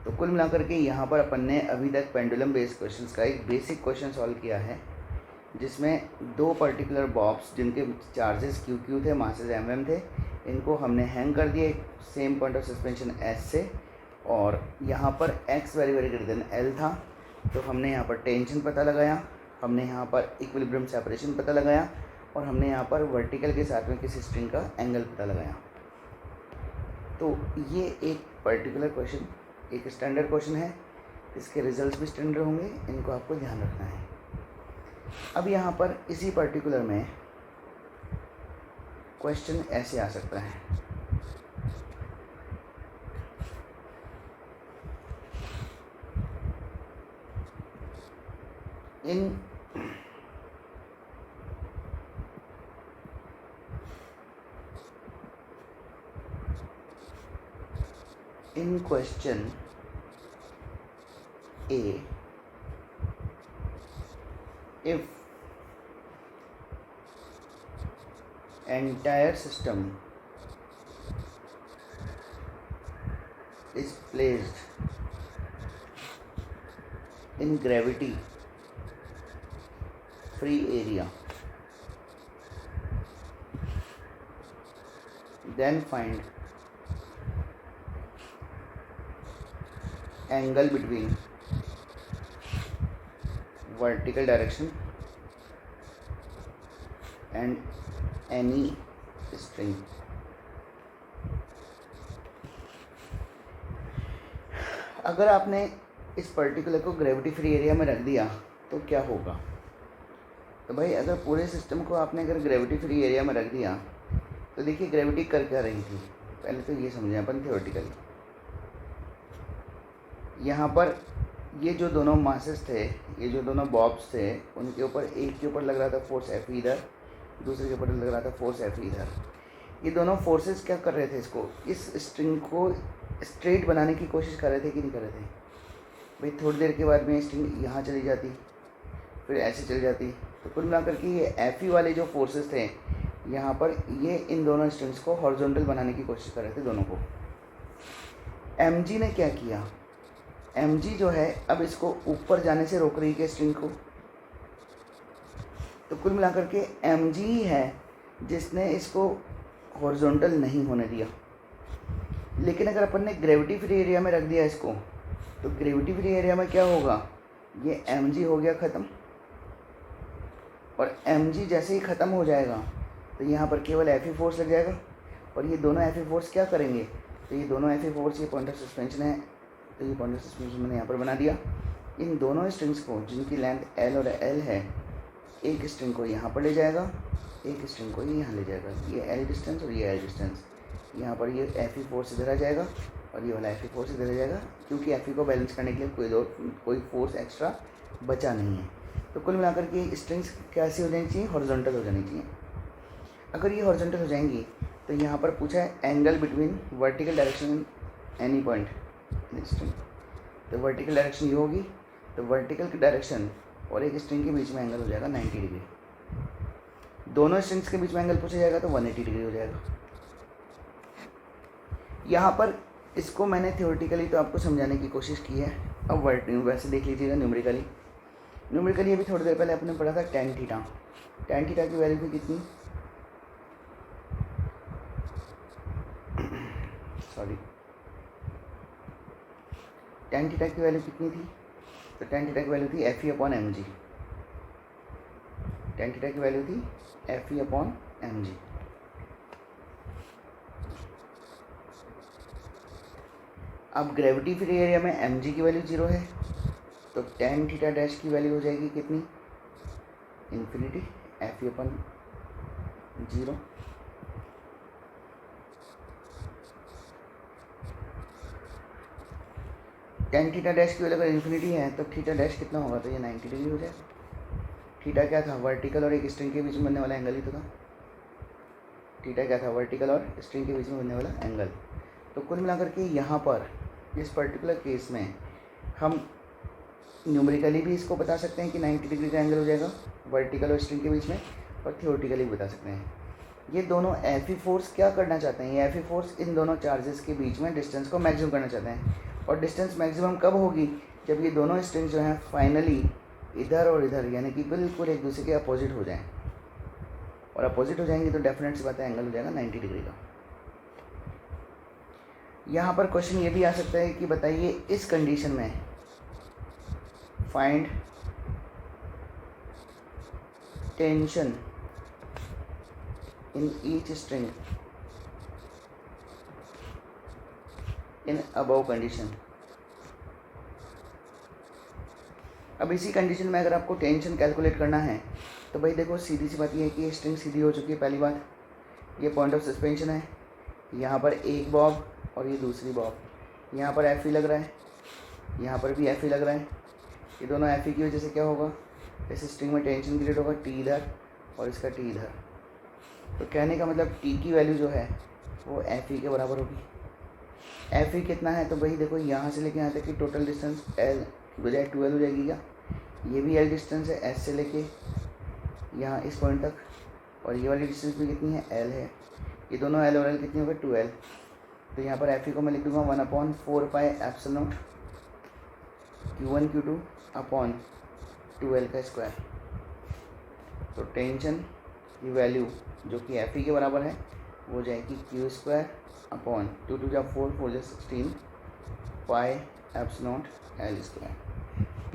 तो कुल मिलाकर के यहाँ पर अपन ने अभी तक पेंडुलम बेस्ड क्वेश्चंस का एक बेसिक क्वेश्चन सॉल्व किया है, जिसमें दो पर्टिकुलर बॉब्स जिनके चार्जेस QQ थे, मासेस MM थे, इनको हमने हैंग कर दिए same point of suspension S से। और यहाँ पर x very very greater than L था, तो हमने यहाँ पर टेंशन पता लगाया, हमने यहाँ पर इक्विलिब्रियम सेपरेशन पता लगाया और हमने यहाँ पर वर्टिकल के साथ में किसी स्ट्रिंग का एंगल पता लगाया। तो ये एक पर्टिकुलर क्वेश्चन एक स्टैंडर्ड क्वेश्चन है, इसके रिजल्ट्स भी स्टैंडर्ड होंगे, इनको आपको ध्यान रखना है। अब यहाँ पर इसी पर्टिकुलर में क्वेश्चन ऐसे आ सकता है, इन In question A, if entire system is placed in gravity free area, then find angle between vertical direction and any string. अगर आपने इस पर्टिकुलर को ग्रेविटी फ्री एरिया में रख दिया तो क्या होगा? तो भाई अगर पूरे सिस्टम को आपने अगर ग्रेविटी फ्री एरिया में रख दिया तो देखिए ग्रेविटी कर क्या रही थी, पहले तो ये समझें अपन थ्योरेटिकली। यहाँ पर ये जो दोनों मासेस थे, ये जो दोनों बॉब्स थे, उनके ऊपर एक के ऊपर लग रहा था फोर्स एफ इधर, दूसरे के ऊपर लग रहा था फोर्स एफ इधर। ये दोनों फोर्सेस क्या कर रहे थे, इसको, इस स्ट्रिंग को स्ट्रेट बनाने की कोशिश कर रहे थे कि नहीं कर रहे थे? भाई थोड़ी देर के बाद में स्ट्रिंग यहाँ चली जाती, फिर ऐसे चली जाती। तो कुल मिलाकर के ये एफ ई वाले जो फोर्सेस थे यहाँ पर, ये इन दोनों स्ट्रिंग्स को हॉरिजॉन्टल बनाने की कोशिश कर रहे थे दोनों को। एम जी ने क्या किया? एम जी जो है अब इसको ऊपर जाने से रोक रही है स्ट्रिंग को। तो कुल मिलाकर के एम जी ही है जिसने इसको हॉरिजॉन्टल नहीं होने दिया। लेकिन अगर अपन ने ग्रेविटी फ्री एरिया में रख दिया इसको, तो ग्रेविटी फ्री एरिया में क्या होगा, ये एम जी हो गया ख़त्म। और एम जी जैसे ही ख़त्म हो जाएगा तो यहाँ पर केवल एफ ई फोर्स लग जाएगा। और ये दोनों एफ ई फोर्स क्या करेंगे, तो ये दोनों एफ ई फोर्स, ये पॉइंट ऑफ सस्पेंशन है, तो ये पॉइंट ऑफ सस्पेंशन मैंने यहाँ पर बना दिया। इन दोनों स्ट्रिंग्स को जिनकी लेंथ एल और एल है, एक स्ट्रिंग को यहाँ पर ले जाएगा, एक स्ट्रिंग को यहाँ ले जाएगा। ये एल डिस्टेंस और ये एल डिस्टेंस, यहाँ पर ये एफ ई फोर्स इधर आ जाएगा और ये वाला एफ ई फोर्स इधर आ जाएगा, क्योंकि एफ ई को बैलेंस करने के लिए कोई फोर्स एक्स्ट्रा बचा नहीं है। तो कुल मिलाकर के स्ट्रिंग्स कैसी हो जानी चाहिए, हॉरिजॉन्टल हो जानी चाहिए। अगर ये हॉरिजॉन्टल हो जाएंगी तो यहाँ पर पूछा है angle between vertical direction any point in string. तो वर्टिकल डायरेक्शन ये होगी, तो वर्टिकल की डायरेक्शन और एक स्ट्रिंग के बीच में एंगल हो जाएगा 90 डिग्री। दोनों स्ट्रिंग्स के बीच में एंगल पूछा जाएगा तो 180 डिग्री हो जाएगा। यहाँ पर इसको मैंने थ्योरेटिकली तो आपको समझाने की कोशिश की है। अब वैसे देख लीजिएगा न्यूमेरिकली। न्यूमेरिकली अभी थोड़ी देर पहले आपने पढ़ा था टेन थीटा। टेन थीटा की वैल्यू थी कितनी, सॉरी, टेन थीटा की वैल्यू कितनी थी? तो टेन थीटा की वैल्यू थी F E upon M G. Tan theta की वैल्यू थी F E upon M G. अब ग्रेविटी फ्री एरिया में एम जी की वैल्यू 0 है, तो टेन थीटा डैश की वैल्यू हो जाएगी कितनी, infinity, F E upon 0। Tan theta dash की वैल्यू अगर इन्फिनिटी है तो थीटा डैश कितना होगा, तो ये 90 डिग्री हो जाएगा। थीटा क्या था, वर्टिकल और एक स्ट्रिंग के बीच में बनने वाला एंगल ही तो था। थीटा क्या था, वर्टिकल और स्ट्रिंग के बीच में बनने वाला एंगल। तो कुल मिलाकर के यहाँ पर इस पर्टिकुलर केस में हम न्यूमेरिकली भी इसको बता सकते हैं कि 90 डिग्री का एंगल हो जाएगा वर्टिकल और स्ट्रिंग के बीच में, और थ्योरेटिकली भी बता सकते हैं। ये दोनों एफ ई फोर्स क्या करना चाहते हैं, ये एफ ई फोर्स इन दोनों चार्जेस के बीच में डिस्टेंस को मैक्सिमम करना चाहते हैं। और डिस्टेंस मैक्सिमम कब होगी, जब ये दोनों स्ट्रिंग्स जो हैं फाइनली इधर और इधर यानी कि बिल्कुल एक दूसरे के अपोजिट हो जाएं। और अपोजिट हो जाएंगे तो डेफिनेट सी बात है एंगल हो जाएगा 90 डिग्री का। यहाँ पर क्वेश्चन ये भी आ सकता है कि बताइए इस कंडीशन में find tension in each string in above condition. अब इसी कंडीशन में अगर आपको टेंशन कैलकुलेट करना है तो भाई देखो सीधी सी बात ये है कि ये स्ट्रिंग सीधी हो चुकी है। पहली बात, ये पॉइंट ऑफ सस्पेंशन है, यहाँ पर एक बॉब और ये दूसरी बॉब, यहाँ पर एफ ई लग रहा है, यहाँ पर भी एफ ई लग रहा है। ये दोनों एफ ई की वजह से क्या होगा, इस स्ट्रिंग में टेंशन क्रिएट होगा, टी इधर और इसका टी इधर। तो कहने का मतलब टी की वैल्यू जो है वो एफ ई के बराबर होगी। एफ ई कितना है, तो वही देखो यहाँ से लेके यहाँ तक की टोटल डिस्टेंस एल की बजाय 12 हो जाएगी क्या। ये भी एल डिस्टेंस है एस से लेके यहाँ इस पॉइंट तक, और ये वाली डिस्टेंस भी कितनी है, एल है। ये दोनों एल और एल कितनी हो गई, 12। तो यहाँ पर एफ ई को मैं लिख दूँगा 1/4πε0 Q1 Q2 अपॉन 2L का स्क्वायर। तो टेंशन की वैल्यू जो कि एफ ई के बराबर है वो हो जाएगी Q स्क्वायर अपॉन 2 2 जा 4 4 जा 16 πε0 L स्क्वायर।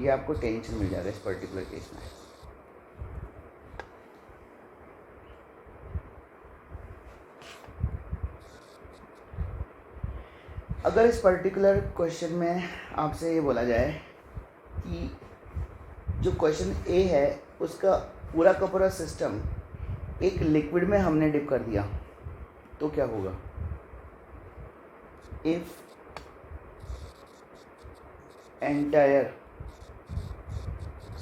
ये आपको टेंशन मिल जाएगा इस पर्टिकुलर केस में। अगर इस पर्टिकुलर क्वेश्चन में आपसे ये बोला जाए कि जो क्वेश्चन ए है उसका पूरा का पूरा सिस्टम एक लिक्विड में हमने डिप कर दिया, तो क्या होगा। If entire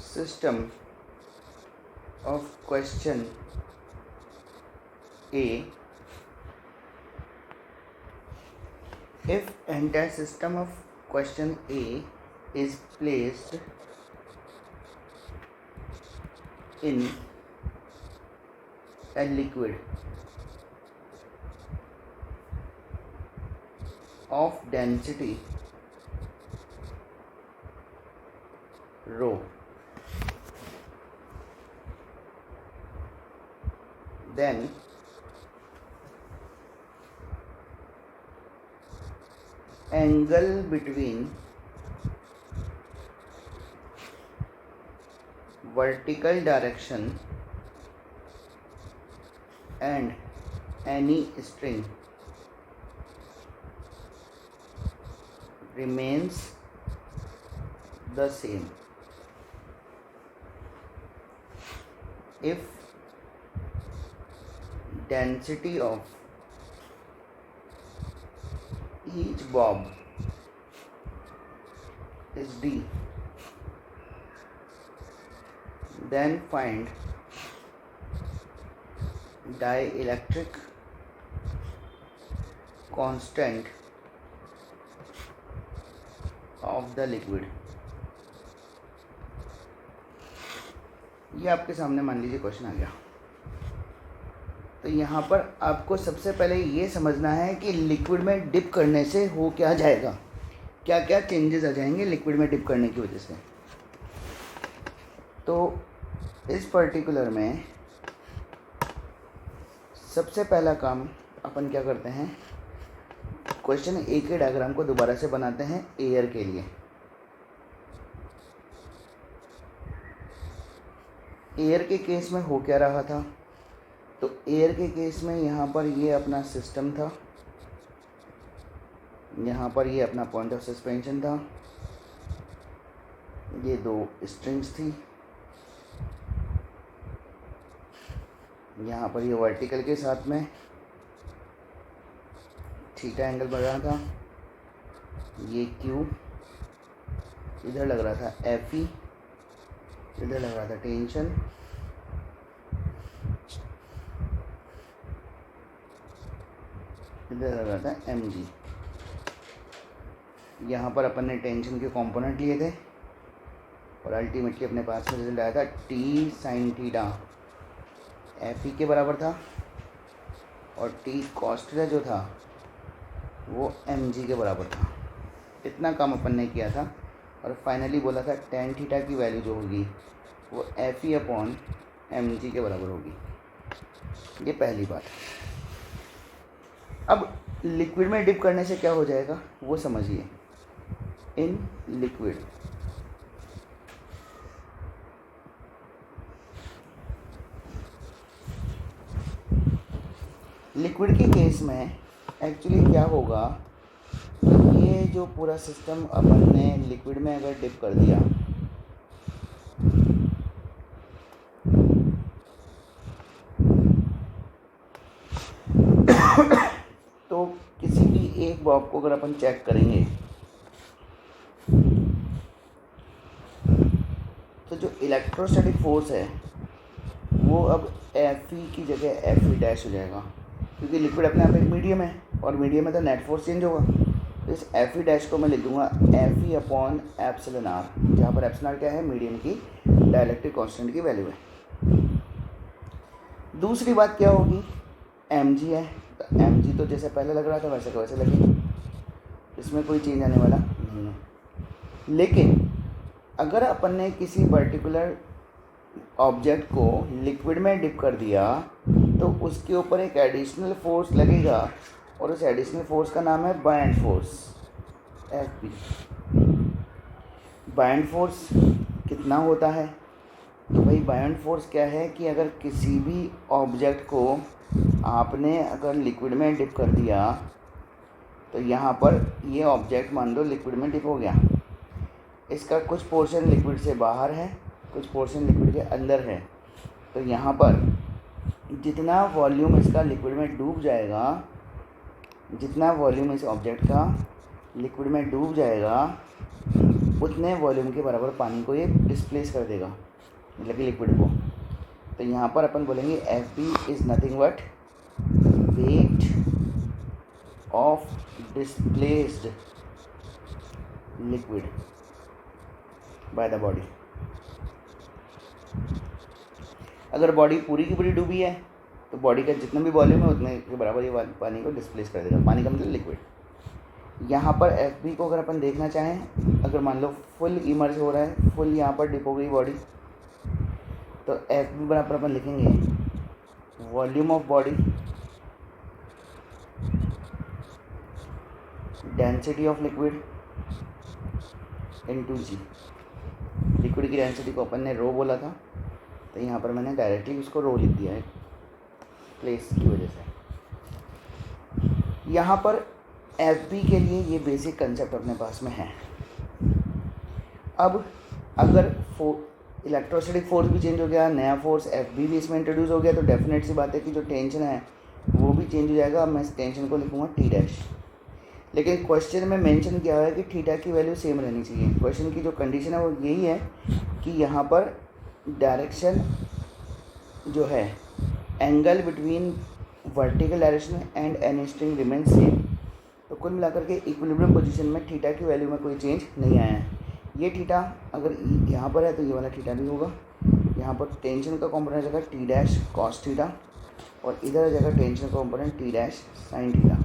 system of question A if entire system of question A is placed in a liquid of density rho, then angle between vertical direction and any string remains the same if density of each bob is d, then find dielectric constant of the liquid। ये आपके सामने मान लीजिए क्वेश्चन आ गया। तो यहाँ पर आपको सबसे पहले ये समझना है कि लिक्विड में डिप करने से हो क्या जाएगा, क्या क्या चेंजेस आ जाएंगे लिक्विड में डिप करने की वजह से। तो इस पर्टिकुलर में सबसे पहला काम अपन क्या करते हैं, क्वेश्चन ए के डायग्राम को दोबारा से बनाते हैं एयर के लिए। एयर के केस में हो क्या रहा था, तो एयर के केस में यहाँ पर ये अपना सिस्टम था, यहाँ पर ये अपना पॉइंट ऑफ सस्पेंशन था, ये दो स्ट्रिंग्स थी, यहाँ पर ये वर्टिकल के साथ में थीटा एंगल बढ़ रहा था, ये क्यू इधर लग रहा था, एफ ई इधर लग रहा था टेंशन, इधर लग रहा था एम जी। यहाँ पर अपन ने टेंशन के कंपोनेंट लिए थे और अल्टीमेटली अपने पास में रिजल्ट आया था T sine theta F E के बराबर था और टी कॉस थीटा जो था वो एम जी के बराबर था। इतना काम अपन ने किया था और फाइनली बोला था टेन थीटा की वैल्यू जो होगी वो F E upon M G के बराबर होगी। ये पहली बात। अब लिक्विड में डिप करने से क्या हो जाएगा वो समझिए। इन लिक्विड लिक्विड के केस में एक्चुअली क्या होगा, ये जो पूरा सिस्टम अपन ने लिक्विड में अगर डिप कर दिया तो किसी भी एक बॉब को अगर अपन चेक करेंगे तो जो इलेक्ट्रोस्टैटिक फोर्स है वो अब एफ ई की जगह एफ ई डैश हो जाएगा, क्योंकि लिक्विड अपने आप एक मीडियम है और मीडियम में तो नेट फोर्स चेंज होगा। तो इस एफ ई डैश को मैं लिख दूँगा F E upon epsilon R, जहाँ पर एप्सिलॉन आर क्या है, मीडियम की डाइलेक्ट्रिक कांस्टेंट की वैल्यू है। दूसरी बात क्या होगी, एम जी है, तो एम जी तो जैसे पहले लग रहा था वैसे का वैसे लगेगा, इसमें कोई चेंज आने वाला नहीं है। लेकिन अगर अपन ने किसी पर्टिकुलर ऑब्जेक्ट को लिक्विड में डिप कर दिया तो उसके ऊपर एक एडिशनल फोर्स लगेगा, और उस एडिशनल फोर्स का नाम है buoyant force, F B. Buoyant force कितना होता है, तो भाई बायंड फोर्स क्या है कि अगर किसी भी ऑब्जेक्ट को आपने अगर लिक्विड में डिप कर दिया तो यहाँ पर ये ऑब्जेक्ट मान लो लिक्विड में डिप हो गया, इसका कुछ पोर्शन लिक्विड से बाहर है, कुछ पोर्शन लिक्विड के अंदर है, तो यहाँ पर जितना वॉल्यूम इसका लिक्विड में डूब जाएगा, जितना वॉल्यूम इस ऑब्जेक्ट का लिक्विड में डूब जाएगा उतने वॉल्यूम के बराबर पानी को ये डिस्प्लेस कर देगा, मतलब कि लिक्विड को। तो यहाँ पर अपन बोलेंगे F B is nothing but weight of displaced liquid by the body. अगर बॉडी पूरी की पूरी डूबी है तो बॉडी का जितना भी वॉल्यूम है उतने के बराबर ये पानी को डिस्प्लेस कर देगा, पानी का मतलब लिक्विड। यहाँ पर एफ बी को अगर अपन देखना चाहें, अगर मान लो फुल इमर्ज हो रहा है, फुल यहाँ पर डिप हो गई बॉडी, तो एफ बी बराबर अपन लिखेंगे volume of body density of liquid into G. Liquid की डेंसिटी को अपन ने रो बोला था, तो यहाँ पर मैंने डायरेक्टली उसको रो लिख दिया है प्लेस की वजह से। यहाँ पर एफ बी के लिए ये बेसिक कंसेप्ट अपने पास में है। अब अगर इलेक्ट्रोस्टैटिक फोर्स भी चेंज हो गया, नया फोर्स एफ बी भी इसमें इंट्रोड्यूस हो गया, तो डेफिनेट सी बात है कि जो टेंशन है वो भी चेंज हो जाएगा। मैं इस टेंशन को लिखूँगा टी डैश। लेकिन क्वेश्चन में मेंशन किया हुआ है कि थीटा की वैल्यू सेम रहनी चाहिए। क्वेश्चन की जो कंडीशन है वो यही है कि यहाँ पर डायरेक्शन जो है, angle between vertical direction and any string remain same. तो कुल मिलाकर के इक्विलिब्रियम पोजीशन में थीटा की वैल्यू में कोई चेंज नहीं आया है। ये थीटा अगर यहाँ पर है तो ये वाला थीटा भी होगा। यहाँ पर टेंशन का कॉम्पोनेंट जाएगा टी डैश कॉस थीटा, और इधर जाएगा टेंशन का component T dash sine theta.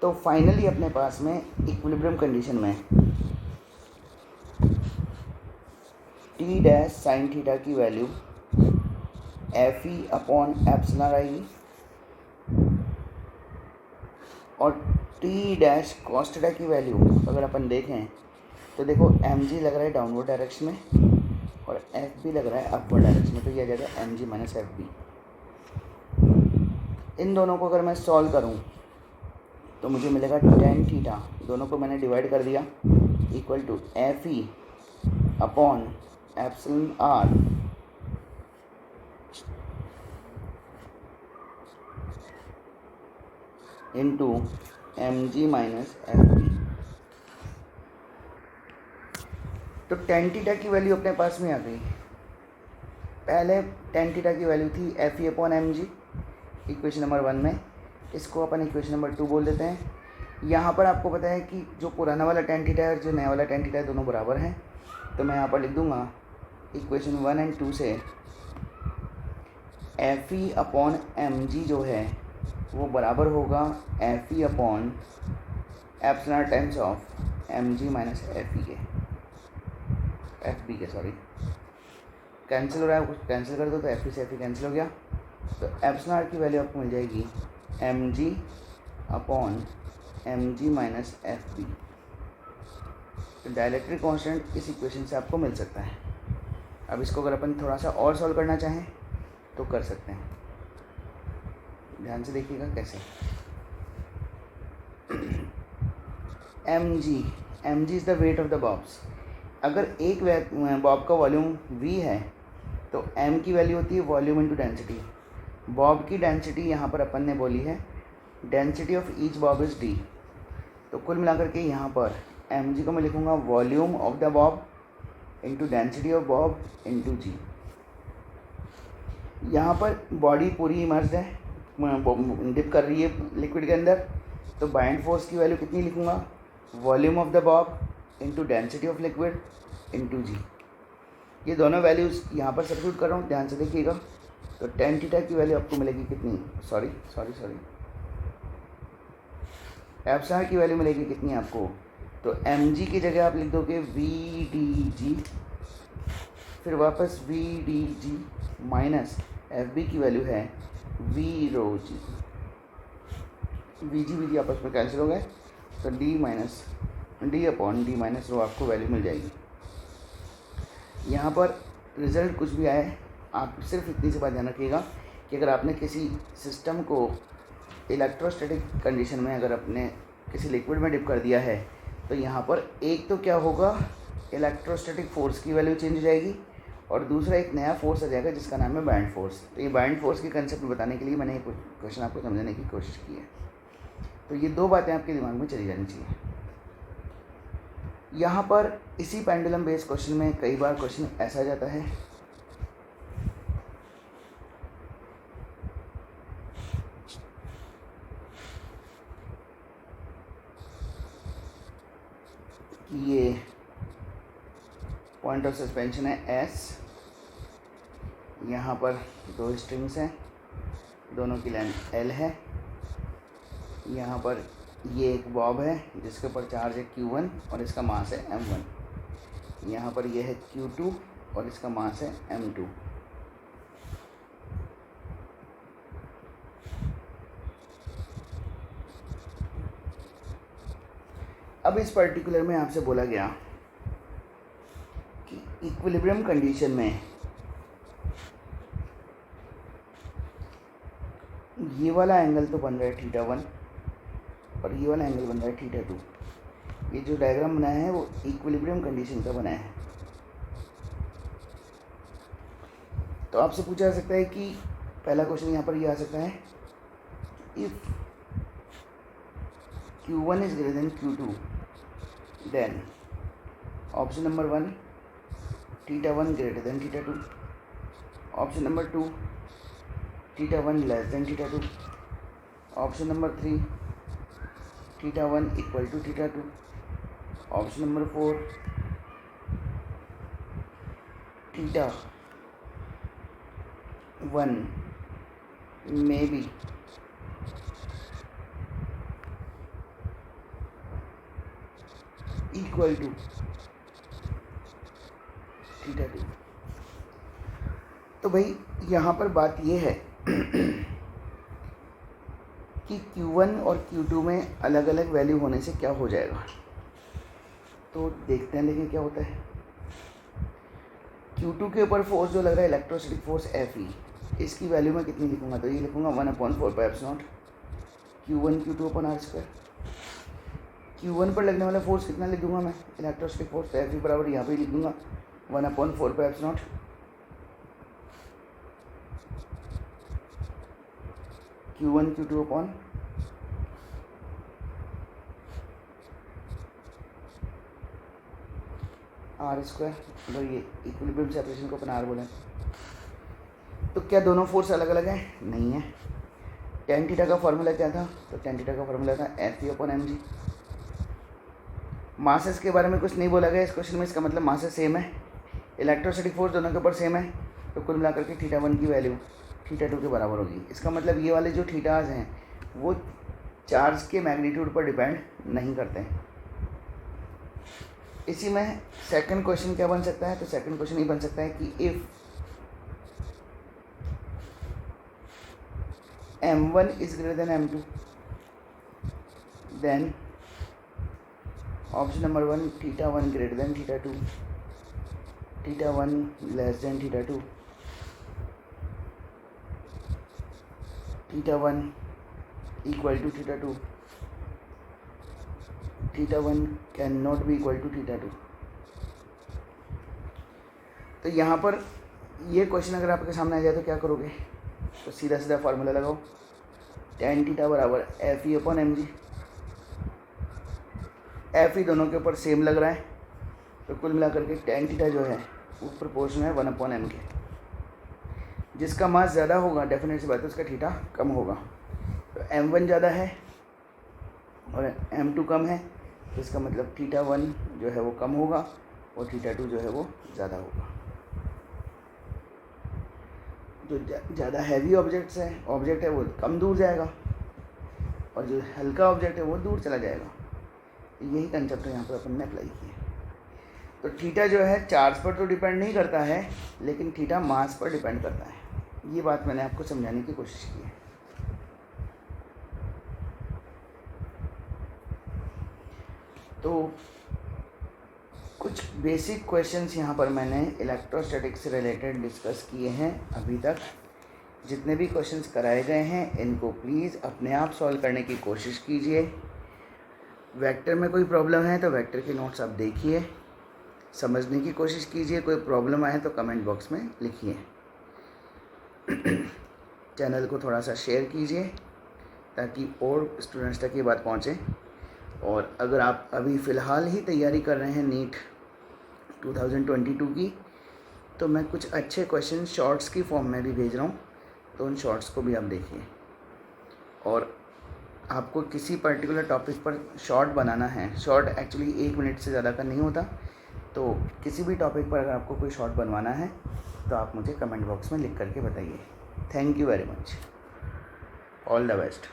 तो फाइनली अपने पास में इक्विलिब्रियम कंडीशन में टी डैश साइन थीटा की value F E upon epsilon आएगी, और टी डैश कॉस थीटा की वैल्यू अगर अपन देखें तो देखो एम जी लग रहा है डाउनवर्ड डायरेक्शन में और एफ बी लग रहा है अपवर्ड डायरेक्शन में, तो ये आ जाएगा M G minus F B. इन दोनों को अगर मैं सॉल्व करूं तो मुझे मिलेगा टेन थीटा, दोनों को मैंने डिवाइड कर दिया, equal to F E upon epsilon R into M G minus F B. तो टेन थीटा की वैल्यू अपने पास में आ गई। पहले टेन थीटा की वैल्यू थी F E upon M G equation number 1 में, इसको अपन इक्वेशन नंबर 2 बोल देते हैं। यहाँ पर आपको पता है कि जो पुराना वाला टेन थीटा है और जो नया वाला टेन थीटा है दोनों बराबर हैं, तो मैं यहाँ पर लिख दूँगा इक्वेशन 1 और 2 से F E upon M G जो है वो बराबर होगा F E upon epsilon times of M G minus F E के, एफ बी के, सॉरी कैंसिल हो रहा है, कुछ कैंसिल कर दो तो एफ ई से एफ ई कैंसिल हो गया। तो एप्सिलॉन आर की वैल्यू आपको मिल जाएगी M G upon M G minus F B. तो डाइलेक्ट्रिक कांस्टेंट इस इक्वेशन से आपको मिल सकता है। अब इसको अगर अपन थोड़ा सा और सॉल्व करना चाहें तो कर सकते हैं, ध्यान से देखिएगा कैसे। M G is the weight of the bobs. अगर एक बॉब का वॉल्यूम v है तो m की वैल्यू होती है वॉल्यूम इंटू डेंसिटी। बॉब की डेंसिटी यहाँ पर अपन ने बोली है density of each Bob is d। तो कुल मिलाकर के यहाँ पर mg को मैं लिखूँगा volume of the bob into density of Bob into g। यहाँ पर बॉडी पूरी इमर्स्ड है, डिप कर रही है लिक्विड के अंदर, तो बाइंड फोर्स की वैल्यू कितनी लिखूँगा, volume of the bob into density of liquid into G. ये दोनों वैल्यूज़ यहाँ पर सब्स्टिट्यूट कर रहा हूँ, ध्यान से देखिएगा। तो tan थीटा की वैल्यू आपको मिलेगी कितनी, सॉरी एप्सिलॉन की वैल्यू मिलेगी कितनी आपको, तो mg की जगह आप लिख दोगे vdg, फिर वापस vdg माइनस fb की वैल्यू है v रो जी। vg आपस में कैंसिल हो गए, तो d minus D upon D minus rho आपको वैल्यू मिल जाएगी। यहाँ पर रिज़ल्ट कुछ भी आए, आप सिर्फ इतनी सी बात ध्यान रखिएगा कि अगर आपने किसी सिस्टम को इलेक्ट्रोस्टैटिक कंडीशन में अगर आपने किसी लिक्विड में डिप कर दिया है, तो यहाँ पर एक तो क्या होगा, इलेक्ट्रोस्टैटिक फोर्स की वैल्यू चेंज हो जाएगी, और दूसरा एक नया फोर्स आ जाएगा जिसका नाम है बाइंड फोर्स। तो ये बाइंड फोर्स के कंसेप्ट बताने के लिए मैंने एक क्वेश्चन आपको समझाने की कोशिश की है। तो ये दो बातें आपके दिमाग में चली जानी चाहिए। यहाँ पर इसी पेंडुलम बेस्ड क्वेश्चन में कई बार क्वेश्चन ऐसा आ जाता है कि ये पॉइंट ऑफ सस्पेंशन है S, यहाँ पर दो स्ट्रिंग्स हैं, दोनों की लेंथ L है, यहाँ पर ये एक बॉब है जिसके ऊपर चार्ज है Q1 और इसका मास है M1, यहाँ पर ये है Q2 और इसका मास है M2। अब इस पर्टिकुलर में आपसे बोला गया कि इक्विलिब्रियम कंडीशन में ये वाला एंगल तो बन रहा है θ1 और ये वाला एंगल बन रहा है θ2। ये जो डायग्राम बनाया है वो इक्विलिब्रियम कंडीशन का बनाया है। तो आपसे पूछा जा सकता है कि पहला क्वेश्चन यहाँ पर ये आ सकता है, if Q1 is greater than Q2 then option number 1 θ1 greater than θ2, option number 2 θ1 less than θ2, option number 3 θ1 equal to θ2, option number 4 θ1 may be equal to θ2। तो भाई यहाँ पर बात ये है कि Q1 और Q2 में अलग अलग वैल्यू होने से क्या हो जाएगा, तो देखते हैं लेकिन क्या होता है। Q2 के ऊपर फोर्स जो लग रहा है इलेक्ट्रोस्टैटिक फोर्स Fe, इसकी वैल्यू मैं कितनी लिखूंगा, तो ये लिखूंगा 1/4πε0 Q1 Q2 अपन r²। Q1 पर लगने वाला फोर्स कितना लिख दूंगा मैं, इलेक्ट्रोस्टैटिक फोर्स Fe बराबर यहाँ पे लिख दूंगा 1/4πε0 Q1 Q2 अपॉन r²। अगर ये इक्विलिब्रियम सेपरेशन को अपन r बोलें तो क्या दोनों फोर्स अलग अलग हैं, नहीं है। tan थीटा का फॉर्मूला क्या था, तो tan थीटा का फॉर्मूला था Fe/mg। मासेस के बारे में कुछ नहीं बोला गया इस क्वेश्चन में, इसका मतलब मासेस सेम है, इलेक्ट्रोस्टैटिक फोर्स दोनों के ऊपर सेम है, तो कुल मिलाकर के θ1 की वैल्यू θ2 के बराबर होगी। इसका मतलब ये वाले जो थीटाज हैं वो चार्ज के मैग्नीट्यूड पर डिपेंड नहीं करते हैं। इसी में सेकंड क्वेश्चन क्या बन सकता है, तो सेकंड क्वेश्चन ये बन सकता है कि if M1 is greater than M2 then option number 1 θ1 greater than θ2, θ1 less than θ2, θ1 equal to θ2, θ1 can not be equal to θ2। तो यहाँ पर ये क्वेश्चन अगर आपके सामने आ जाए तो क्या करोगे, तो सीधा सीधा फार्मूला लगाओ, tan थीटा बराबर Fe/mg। Fe दोनों के ऊपर सेम लग रहा है, तो कुल मिलाकर के tan थीटा जो है वो प्रोपोर्शनल है 1/m के। जिसका मास ज़्यादा होगा डेफिनेट सी बात है उसका थीटा कम होगा। तो M1 ज़्यादा है और m2 कम है तो इसका मतलब θ1 जो है वो कम होगा और θ2 जो है वो ज़्यादा होगा। जो ज़्यादा हैवी ऑब्जेक्ट है वो कम दूर जाएगा और जो हल्का ऑब्जेक्ट है वो दूर चला जाएगा। यही कंसेप्ट यहाँ पर अपन ने अप्लाई किया। तो थीटा जो है चार्ज पर तो डिपेंड नहीं करता है, लेकिन थीटा मास पर डिपेंड करता है। ये बात मैंने आपको समझाने की कोशिश की है। तो कुछ बेसिक क्वेश्चंस यहाँ पर मैंने इलेक्ट्रोस्टैटिक्स से रिलेटेड डिस्कस किए हैं अभी तक। जितने भी क्वेश्चंस कराए गए हैं इनको प्लीज़ अपने आप सॉल्व करने की कोशिश कीजिए। वेक्टर में कोई प्रॉब्लम है तो वेक्टर के नोट्स आप देखिए, समझने की कोशिश कीजिए। कोई प्रॉब्लम आए तो कमेंट बॉक्स में लिखिए। चैनल को थोड़ा सा शेयर कीजिए ताकि और स्टूडेंट्स तक ये बात पहुँचे। और अगर आप अभी फ़िलहाल ही तैयारी कर रहे हैं नीट 2022 की, तो मैं कुछ अच्छे क्वेश्चन शॉर्ट्स की फॉर्म में भी भेज रहा हूँ, तो उन शॉर्ट्स को भी आप देखिए। और आपको किसी पर्टिकुलर टॉपिक पर शॉर्ट बनाना है, शॉर्ट एक्चुअली 1 मिनट से ज़्यादा का नहीं होता, तो किसी भी टॉपिक पर अगर आपको कोई शॉर्ट बनवाना है तो आप मुझे कमेंट बॉक्स में लिख करके बताइए। Thank you very much, all the best.